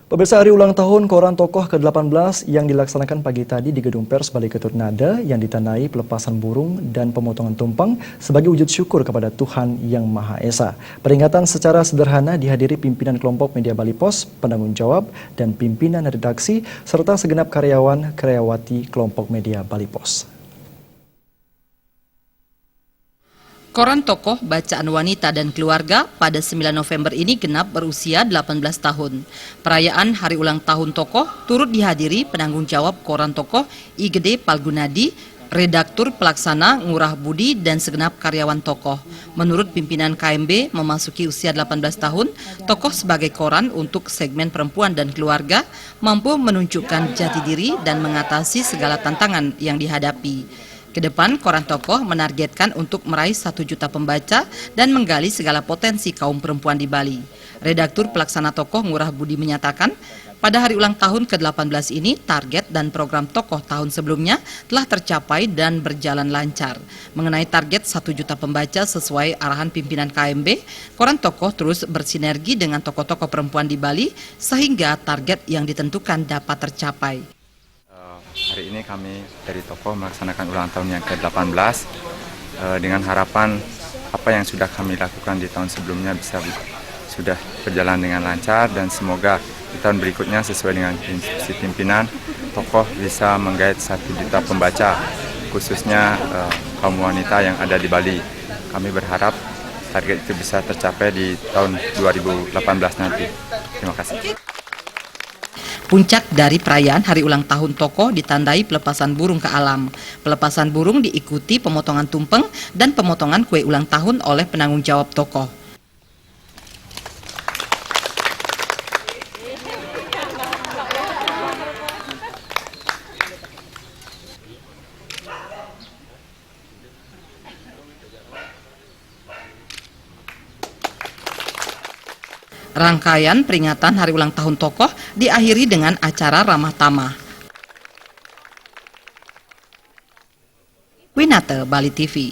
Pemirsa, hari ulang tahun Koran Tokoh ke-18 yang dilaksanakan pagi tadi di Gedung Pers Balai Ketut Nada yang ditandai pelepasan burung dan pemotongan tumpeng sebagai wujud syukur kepada Tuhan Yang Maha Esa. Peringatan secara sederhana dihadiri pimpinan kelompok media Bali Pos, penanggung jawab, dan pimpinan redaksi, serta segenap karyawan-karyawati kelompok media Bali Pos. Koran Tokoh Bacaan Wanita dan Keluarga pada 9 November ini genap berusia 18 tahun. Perayaan Hari Ulang Tahun Tokoh turut dihadiri penanggung jawab Koran Tokoh IGD Palgunadi, redaktur pelaksana Ngurah Budi, dan segenap karyawan Tokoh. Menurut pimpinan KMB, memasuki usia 18 tahun, Tokoh sebagai koran untuk segmen perempuan dan keluarga mampu menunjukkan jati diri dan mengatasi segala tantangan yang dihadapi. Kedepan, Koran Tokoh menargetkan untuk meraih 1 juta pembaca dan menggali segala potensi kaum perempuan di Bali. Redaktur pelaksana Tokoh Ngurah Budi menyatakan, pada hari ulang tahun ke-18 ini, target dan program Tokoh tahun sebelumnya telah tercapai dan berjalan lancar. Mengenai target 1 juta pembaca sesuai arahan pimpinan KMB, Koran Tokoh terus bersinergi dengan tokoh-tokoh perempuan di Bali sehingga target yang ditentukan dapat tercapai. Hari ini kami dari Tokoh melaksanakan ulang tahun yang ke-18 dengan harapan apa yang sudah kami lakukan di tahun sebelumnya sudah berjalan dengan lancar, dan semoga di tahun berikutnya sesuai dengan instruksi pimpinan, Tokoh bisa menggait 1 juta pembaca, khususnya kaum wanita yang ada di Bali. Kami berharap target itu bisa tercapai di tahun 2018 nanti. Terima kasih. Puncak dari perayaan Hari Ulang Tahun Tokoh ditandai pelepasan burung ke alam. Pelepasan burung diikuti pemotongan tumpeng dan pemotongan kue ulang tahun oleh penanggung jawab Tokoh. Rangkaian peringatan Hari Ulang Tahun Tokoh diakhiri dengan acara ramah tamah. Winata, Bali TV.